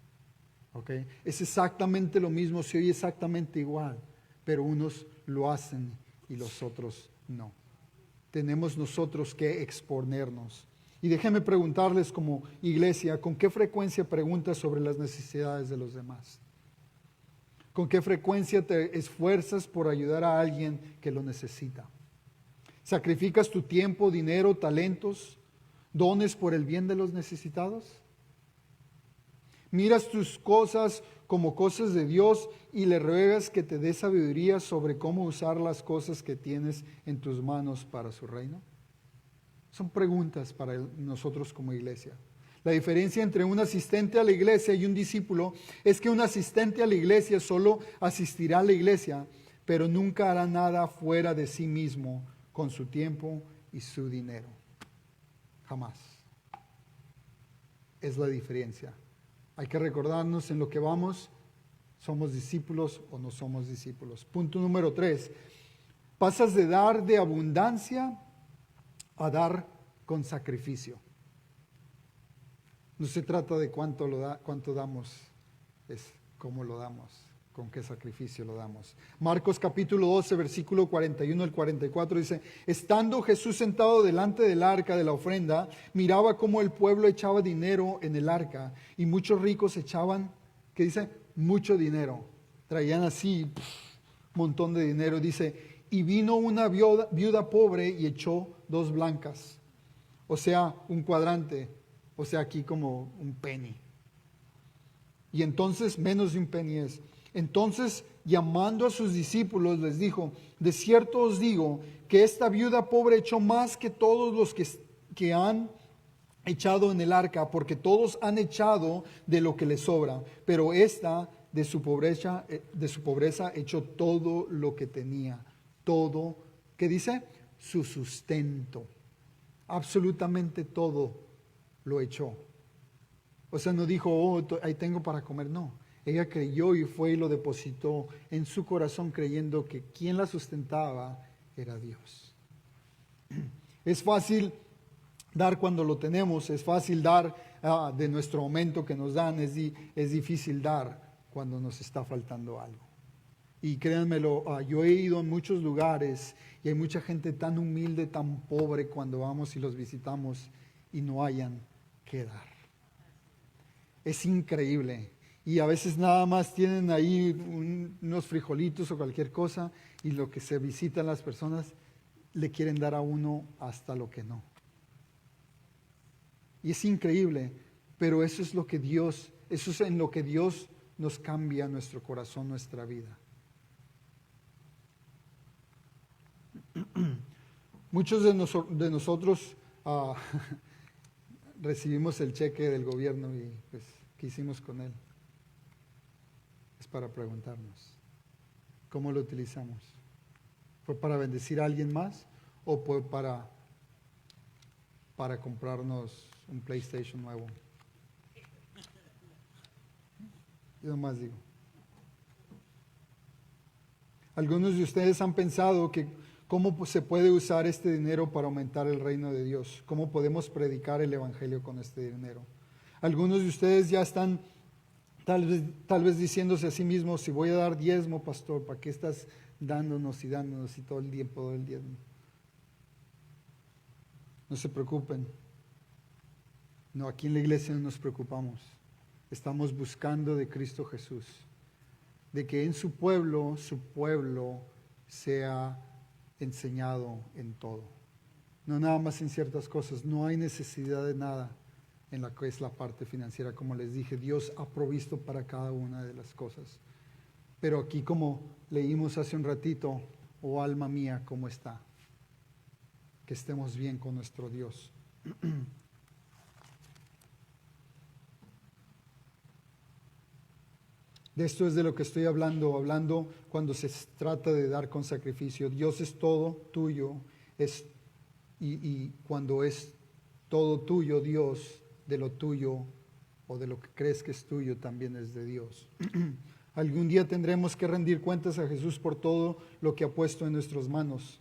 ¿Okay? Es exactamente lo mismo, se oye exactamente igual, pero unos lo hacen y los otros No. Tenemos nosotros que exponernos. Y déjenme preguntarles como iglesia, ¿con qué frecuencia preguntas sobre las necesidades de los demás? ¿Con qué frecuencia te esfuerzas por ayudar a alguien que lo necesita? ¿Sacrificas tu tiempo, dinero, talentos, dones por el bien de los necesitados? ¿Miras tus cosas como cosas de Dios y le ruegas que te dé sabiduría sobre cómo usar las cosas que tienes en tus manos para su reino? Son preguntas para nosotros como iglesia. La diferencia entre un asistente a la iglesia y un discípulo es que un asistente a la iglesia solo asistirá a la iglesia, pero nunca hará nada fuera de sí mismo con su tiempo y su dinero. Jamás. Es la diferencia. Hay que recordarnos en lo que vamos, somos discípulos o no somos discípulos. Punto número 3. Pasas de dar de abundancia a dar con sacrificio. No se trata de cuánto damos, es cómo lo damos, con qué sacrificio lo damos. Marcos capítulo 12, versículo 41 al 44 dice, estando Jesús sentado delante del arca de la ofrenda, miraba cómo el pueblo echaba dinero en el arca y muchos ricos echaban, ¿qué dice? Mucho dinero. Traían así un montón de dinero. Dice, y vino una viuda pobre y echó 2 blancas, o sea, un cuadrante, o sea, aquí como un penny. Y entonces, menos de un penny es. Entonces, llamando a sus discípulos, les dijo, de cierto os digo que esta viuda pobre echó más que todos los que han echado en el arca, porque todos han echado de lo que les sobra, pero esta de su pobreza echó todo lo que tenía. Todo, ¿qué dice? Su sustento. Absolutamente todo lo echó. O sea, no dijo, oh, ahí tengo para comer. No, ella creyó y fue y lo depositó en su corazón creyendo que quien la sustentaba era Dios. Es fácil dar cuando lo tenemos, es fácil dar de nuestro aumento que nos dan, es difícil dar cuando nos está faltando algo. Y créanmelo, yo he ido a muchos lugares y hay mucha gente tan humilde, tan pobre cuando vamos y los visitamos y no hayan que dar. Es increíble. Y a veces nada más tienen ahí unos frijolitos o cualquier cosa y lo que se visitan las personas le quieren dar a uno hasta lo que no. Y es increíble, pero eso es en lo que Dios nos cambia nuestro corazón, nuestra vida. Muchos de nosotros recibimos el cheque del gobierno y pues, ¿qué hicimos con él? Es para preguntarnos, ¿cómo lo utilizamos? ¿Fue para bendecir a alguien más o fue para comprarnos un PlayStation nuevo? Yo más digo. Algunos de ustedes han pensado que cómo se puede usar este dinero para aumentar el reino de Dios, cómo podemos predicar el evangelio con este dinero. Algunos de ustedes ya están tal vez diciéndose a sí mismos, si voy a dar diezmo, pastor, ¿para qué estás dándonos y todo el tiempo del diezmo? No se preocupen. No, aquí en la iglesia no nos preocupamos. Estamos buscando de Cristo Jesús, de que en su pueblo sea enseñado en todo. No nada más en ciertas cosas. No hay necesidad de nada en la que es la parte financiera. Como les dije, Dios ha provisto para cada una de las cosas. Pero aquí, como leímos hace un ratito, oh alma mía, ¿cómo está? Que estemos bien con nuestro Dios. De esto es de lo que estoy hablando cuando se trata de dar con sacrificio. Dios es todo tuyo, y cuando es todo tuyo, Dios, de lo tuyo o de lo que crees que es tuyo también es de Dios. Algún día tendremos que rendir cuentas a Jesús por todo lo que ha puesto en nuestras manos,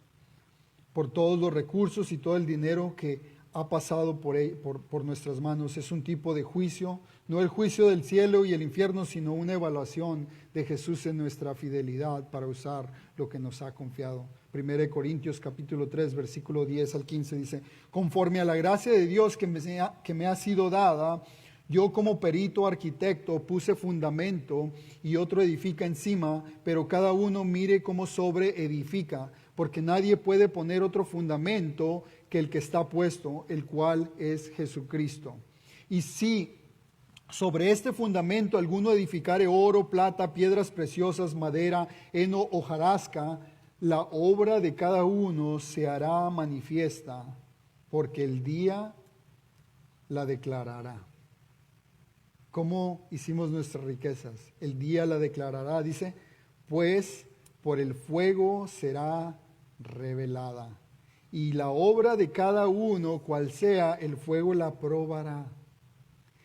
por todos los recursos y todo el dinero que ha pasado por nuestras manos. Es un tipo de juicio, no el juicio del cielo y el infierno, sino una evaluación de Jesús en nuestra fidelidad para usar lo que nos ha confiado. 1 Corintios capítulo 3, versículo 10 al 15 dice: conforme a la gracia de Dios que me ha sido dada, yo como perito arquitecto puse fundamento y otro edifica encima, pero cada uno mire cómo sobre edifica, porque nadie puede poner otro fundamento que el que está puesto, el cual es Jesucristo. Y si sobre este fundamento alguno edificare oro, plata, piedras preciosas, madera, heno, hojarasca, la obra de cada uno se hará manifiesta, porque el día la declarará. ¿Cómo hicimos nuestras riquezas? El día la declarará, dice, pues por el fuego será revelada. Y la obra de cada uno, cual sea, el fuego la probará.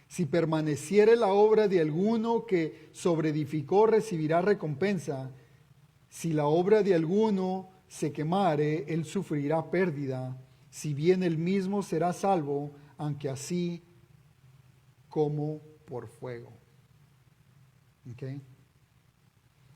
Si permaneciere la obra de alguno que sobreedificó, recibirá recompensa. Si la obra de alguno se quemare, él sufrirá pérdida. Si bien él mismo será salvo, aunque así como por fuego. ¿Okay?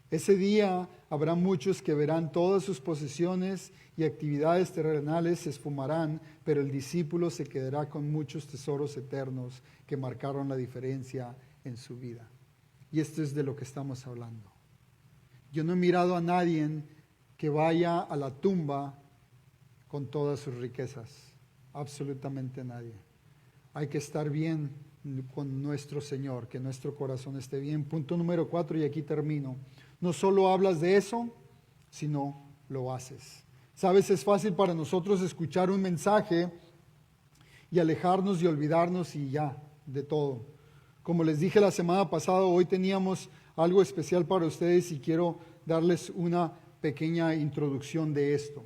Ese día habrá muchos que verán todas sus posesiones y actividades terrenales se esfumarán, pero el discípulo se quedará con muchos tesoros eternos que marcaron la diferencia en su vida. Y esto es de lo que estamos hablando. Yo no he mirado a nadie que vaya a la tumba con todas sus riquezas. Absolutamente nadie. Hay que estar bien con nuestro Señor, que nuestro corazón esté bien. Punto número 4, y aquí termino. No solo hablas de eso, sino lo haces. Sabes, es fácil para nosotros escuchar un mensaje y alejarnos y olvidarnos y ya, de todo. Como les dije la semana pasada, hoy teníamos algo especial para ustedes y quiero darles una pequeña introducción de esto.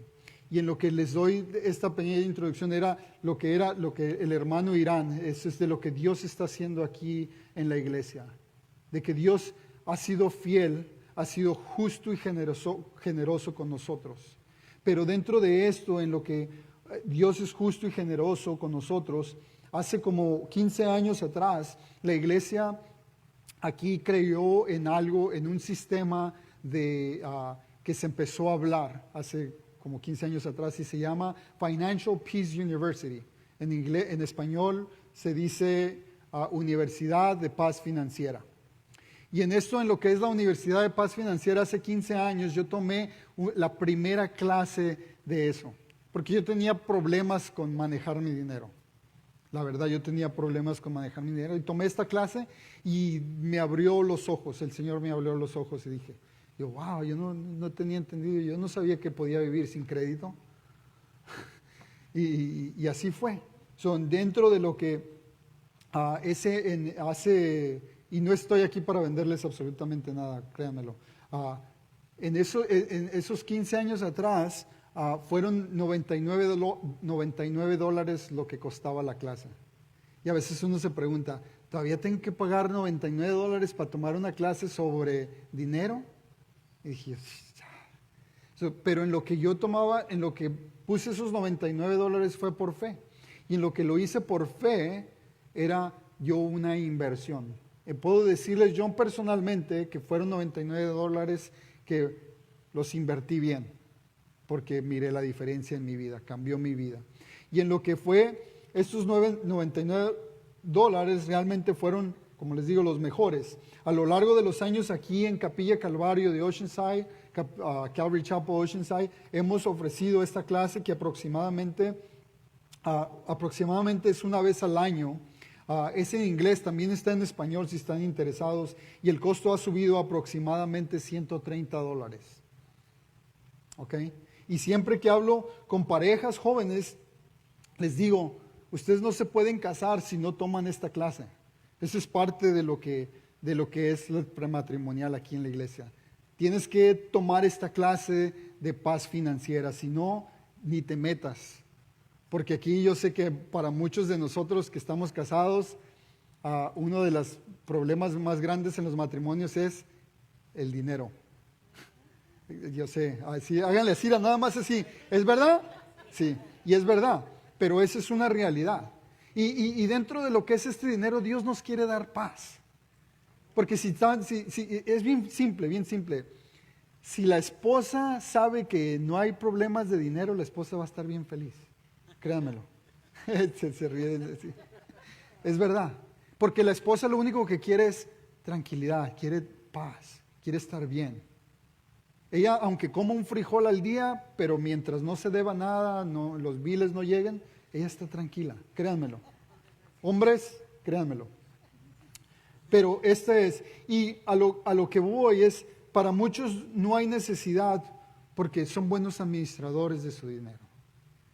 Y en lo que les doy esta pequeña introducción era lo que el hermano Irán, eso es de lo que Dios está haciendo aquí en la iglesia. De que Dios ha sido fiel, ha sido justo y generoso con nosotros. Pero dentro de esto, en lo que Dios es justo y generoso con nosotros, hace como 15 años atrás, la iglesia aquí creyó en algo, en un sistema que se empezó a hablar hace como 15 años atrás y se llama Financial Peace University. En español se dice Universidad de Paz Financiera. Y en esto, en lo que es la Universidad de Paz Financiera, hace 15 años yo tomé la primera clase de eso, porque yo tenía problemas con manejar mi dinero. La verdad, yo tenía problemas con manejar mi dinero y tomé esta clase y me abrió los ojos, el Señor me abrió los ojos y dije, wow, yo no tenía entendido, yo no sabía que podía vivir sin crédito. y así fue. Son dentro de lo que y no estoy aquí para venderles absolutamente nada, créanmelo. En esos 15 años atrás, fueron $99 lo que costaba la clase. Y a veces uno se pregunta, ¿todavía tengo que pagar $99 para tomar una clase sobre dinero? Y dije, pero en lo que yo tomaba, en lo que puse esos $99 fue por fe. Y en lo que lo hice por fe, era yo una inversión. Puedo decirles yo personalmente que fueron $99 que los invertí bien, porque miré la diferencia en mi vida, cambió mi vida. Y en lo que fue, estos $99 realmente fueron, como les digo, los mejores. A lo largo de los años aquí en Capilla Calvario de Oceanside, Calvary Chapel Oceanside, hemos ofrecido esta clase que aproximadamente es una vez al año. Es en inglés, también está en español si están interesados, y el costo ha subido aproximadamente $130. ¿Ok? Y siempre que hablo con parejas jóvenes, les digo, ustedes no se pueden casar si no toman esta clase. Eso es parte de lo que es el prematrimonial aquí en la iglesia. Tienes que tomar esta clase de paz financiera, si no, ni te metas. Porque aquí yo sé que para muchos de nosotros que estamos casados, uno de los problemas más grandes en los matrimonios es el dinero. Yo sé, así, háganle así, nada más así. ¿Es verdad? Sí, y es verdad, pero esa es una realidad. Y dentro de lo que es este dinero, Dios nos quiere dar paz. Porque si es bien simple, bien simple. Si la esposa sabe que no hay problemas de dinero, la esposa va a estar bien feliz. Créanmelo. Se ríe. Sí. Es verdad. Porque la esposa lo único que quiere es tranquilidad, quiere paz, quiere estar bien. Ella, aunque coma un frijol al día, pero mientras no se deba nada, los biles no lleguen, ella está tranquila. Créanmelo. Hombres, créanmelo. Pero y a lo que voy es, para muchos no hay necesidad porque son buenos administradores de su dinero.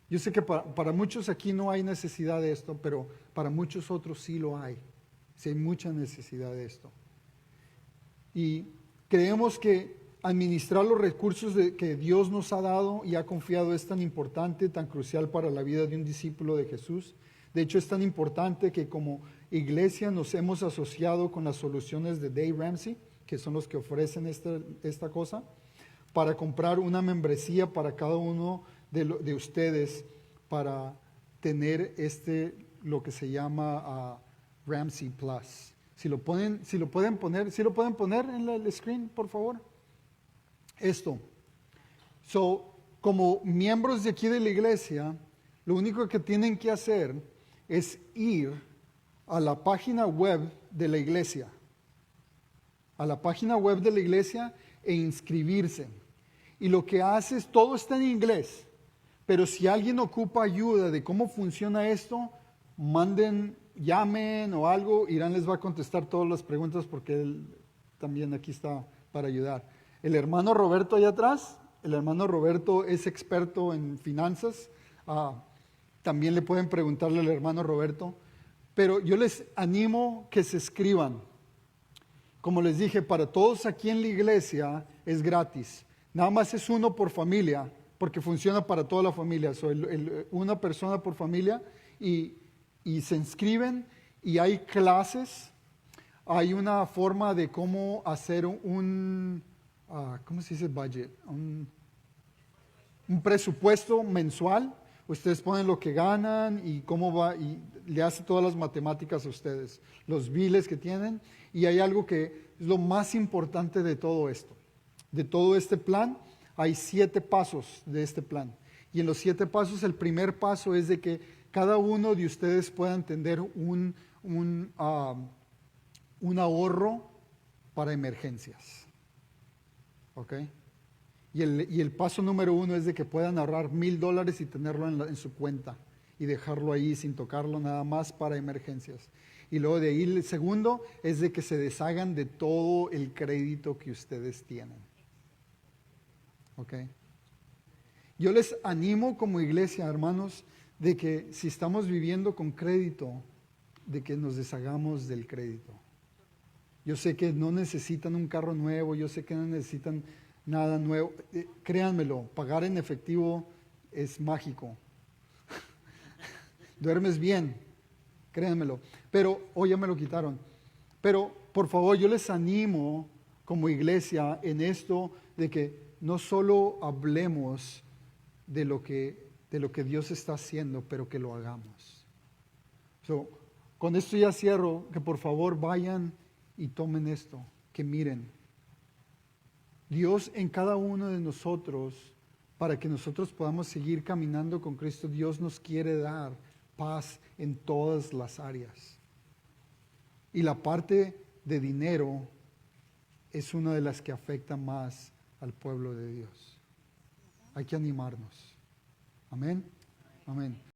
Yo sé que para muchos aquí no hay necesidad de esto, pero para muchos otros sí lo hay. Sí hay mucha necesidad de esto. Y creemos que administrar los recursos que Dios nos ha dado y ha confiado es tan importante, tan crucial para la vida de un discípulo de Jesús. De hecho, es tan importante que como iglesia nos hemos asociado con las soluciones de Dave Ramsey, que son los que ofrecen esta cosa, para comprar una membresía para cada uno de ustedes para tener lo que se llama Ramsey Plus. Si lo pueden poner en el screen, por favor. Esto. Como miembros de aquí de la iglesia, lo único que tienen que hacer es ir a la página web de la iglesia. A la página web de la iglesia e inscribirse. Y lo que hace es, todo está en inglés, pero si alguien ocupa ayuda de cómo funciona esto, llamen o algo, Irán les va a contestar todas las preguntas porque él también aquí está para ayudar. El hermano Roberto allá atrás, el hermano Roberto es experto en finanzas, también le pueden preguntarle al hermano Roberto, pero yo les animo que se escriban. Como les dije, para todos aquí en la iglesia es gratis. Nada más es uno por familia, porque funciona para toda la familia. Una persona por familia y se inscriben y hay clases. Hay una forma de cómo hacer ¿cómo se dice budget? Un presupuesto mensual. Ustedes ponen lo que ganan y cómo va, y le hace todas las matemáticas a ustedes, los biles que tienen. Y hay algo que es lo más importante de todo esto. De todo este plan, hay 7 pasos de este plan. Y en los 7 pasos, el primer paso es de que cada uno de ustedes pueda tener un ahorro para emergencias. ¿Ok? Y el paso número 1 es de que puedan ahorrar $1,000 y tenerlo en su cuenta y dejarlo ahí sin tocarlo, nada más para emergencias. Y luego de ahí el segundo es de que se deshagan de todo el crédito que ustedes tienen. ¿Ok? Yo les animo como iglesia, hermanos, de que si estamos viviendo con crédito, de que nos deshagamos del crédito. Yo sé que no necesitan un carro nuevo, yo sé que no necesitan nada nuevo. Créanmelo, pagar en efectivo es mágico. Duermes bien, créanmelo. Pero hoy ya me lo quitaron. Pero por favor, yo les animo como iglesia en esto de que no solo hablemos de lo que Dios está haciendo, pero que lo hagamos. Con esto ya cierro, que por favor vayan y tomen esto, que miren. Dios en cada uno de nosotros, para que nosotros podamos seguir caminando con Cristo, Dios nos quiere dar paz en todas las áreas. Y la parte de dinero es una de las que afecta más al pueblo de Dios. Hay que animarnos. Amén. Amén.